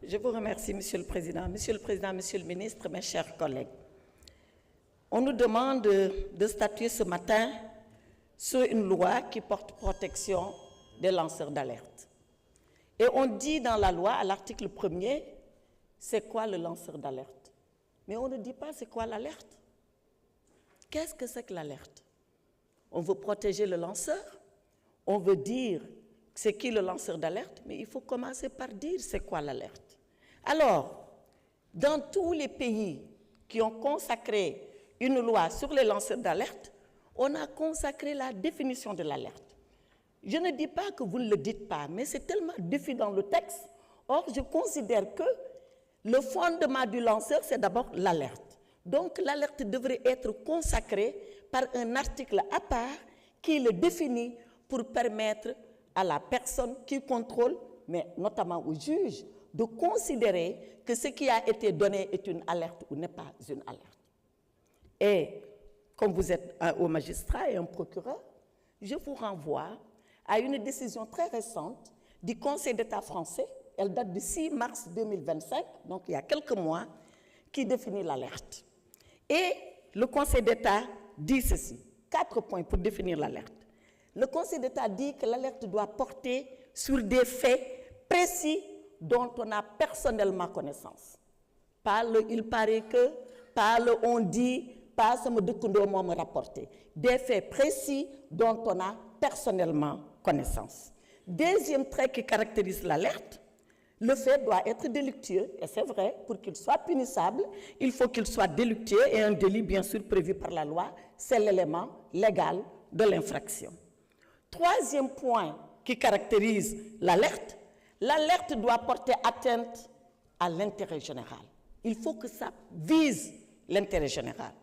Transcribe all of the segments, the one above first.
Je vous remercie, Monsieur le Président. Monsieur le Président, Monsieur le Ministre, mes chers collègues. On nous demande de statuer ce matin sur une loi qui porte protection des lanceurs d'alerte. Et on dit dans la loi, à l'article 1er, c'est quoi le lanceur d'alerte? Mais on ne dit pas c'est quoi l'alerte. Qu'est-ce que c'est que l'alerte? On veut protéger le lanceur, on veut dire c'est qui le lanceur d'alerte, mais il faut commencer par dire c'est quoi l'alerte. Alors, dans tous les pays qui ont consacré une loi sur les lanceurs d'alerte, on a consacré la définition de l'alerte. Je ne dis pas que vous ne le dites pas, mais c'est tellement défini dans le texte. Or, je considère que le fondement du lanceur, c'est d'abord l'alerte. Donc, l'alerte devrait être consacrée par un article à part qui le définit pour permettre à la personne qui contrôle, mais notamment au juge, de considérer que ce qui a été donné est une alerte ou n'est pas une alerte. Et comme vous êtes un magistrat et un procureur, je vous renvoie à une décision très récente du Conseil d'État français, elle date du 6 mars 2025, donc il y a quelques mois, qui définit l'alerte. Et le Conseil d'État dit ceci, 4 points pour définir l'alerte. Le Conseil d'État dit que l'alerte doit porter sur des faits précis dont on a personnellement connaissance. Pas le « il paraît que », pas le « on dit », pas ce que me rapporté. Des faits précis dont on a personnellement connaissance. Deuxième trait qui caractérise l'alerte, le fait doit être délictueux, et c'est vrai, pour qu'il soit punissable, il faut qu'il soit délictueux et un délit bien sûr prévu par la loi, c'est l'élément légal de l'infraction. Troisième point qui caractérise l'alerte, l'alerte doit porter atteinte à l'intérêt général. Il faut que ça vise l'intérêt général.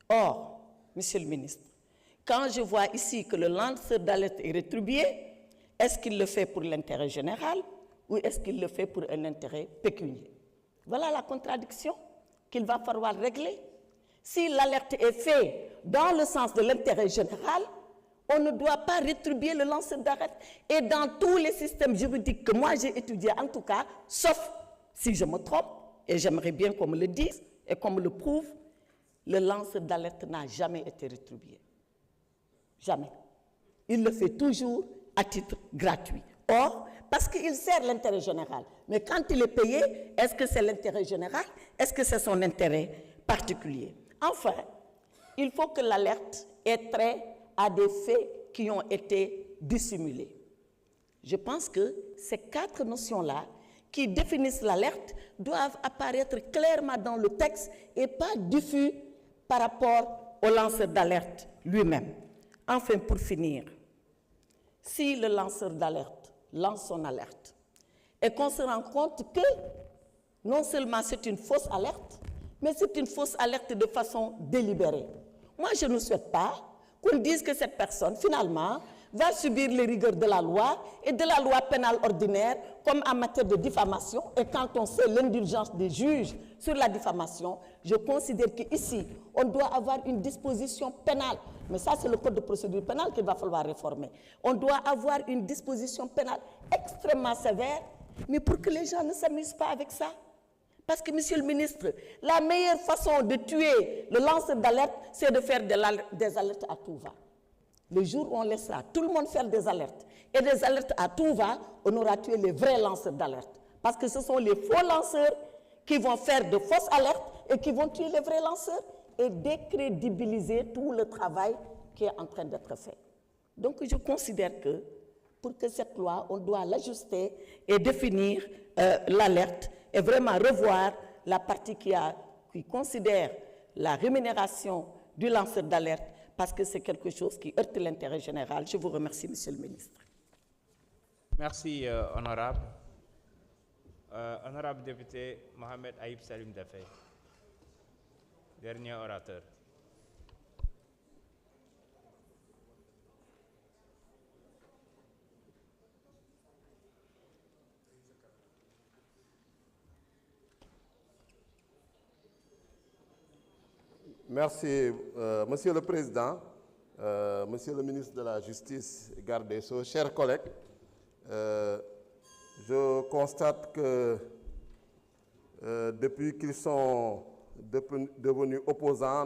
Or, Monsieur le ministre, quand je vois ici que le lanceur d'alerte est rétribué, est-ce qu'il le fait pour l'intérêt général ou est-ce qu'il le fait pour un intérêt pécuniaire? Voilà la contradiction qu'il va falloir régler. Si l'alerte est faite dans le sens de l'intérêt général, on ne doit pas rétribuer le lanceur d'alerte. Et dans tous les systèmes juridiques que moi j'ai étudiés, en tout cas, sauf si je me trompe, et j'aimerais bien qu'on me le dise et qu'on me le prouve, le lanceur d'alerte n'a jamais été rétribué. Jamais. Il le fait toujours à titre gratuit. Or, parce qu'il sert l'intérêt général. Mais quand il est payé, est-ce que c'est l'intérêt général? Est-ce que c'est son intérêt particulier? Enfin, il faut que l'alerte ait trait à des faits qui ont été dissimulés. Je pense que ces 4 notions-là qui définissent l'alerte doivent apparaître clairement dans le texte et pas diffus par rapport au lanceur d'alerte lui-même. Enfin, pour finir, si le lanceur d'alerte lance son alerte et qu'on se rend compte que non seulement c'est une fausse alerte, mais c'est une fausse alerte de façon délibérée. Moi, je ne souhaite pas qu'on dise que cette personne, finalement, va subir les rigueurs de la loi et de la loi pénale ordinaire, comme en matière de diffamation. Et quand on sait l'indulgence des juges sur la diffamation, je considère qu'ici, on doit avoir une disposition pénale. Mais ça, c'est le code de procédure pénale qu'il va falloir réformer. On doit avoir une disposition pénale extrêmement sévère, mais pour que les gens ne s'amusent pas avec ça. Parce que, Monsieur le ministre, la meilleure façon de tuer le lanceur d'alerte, c'est de faire des alertes à tout va. Le jour où on laissera tout le monde faire des alertes, et des alertes à tout va, on aura tué les vrais lanceurs d'alerte. Parce que ce sont les faux lanceurs qui vont faire de fausses alertes et qui vont tuer les vrais lanceurs et décrédibiliser tout le travail qui est en train d'être fait. Donc je considère que pour que cette loi, on doit l'ajuster et définir l'alerte et vraiment revoir la partie qui considère la rémunération du lanceur d'alerte parce que c'est quelque chose qui heurte l'intérêt général. Je vous remercie, Monsieur le ministre. Merci, honorable. Honorable député Mohamed Aïb Salim Dafé, dernier orateur. Merci, Monsieur le Président, Monsieur le ministre de la Justice, garde des Sceaux, chers collègues. Je constate que depuis qu'ils sont devenus opposants,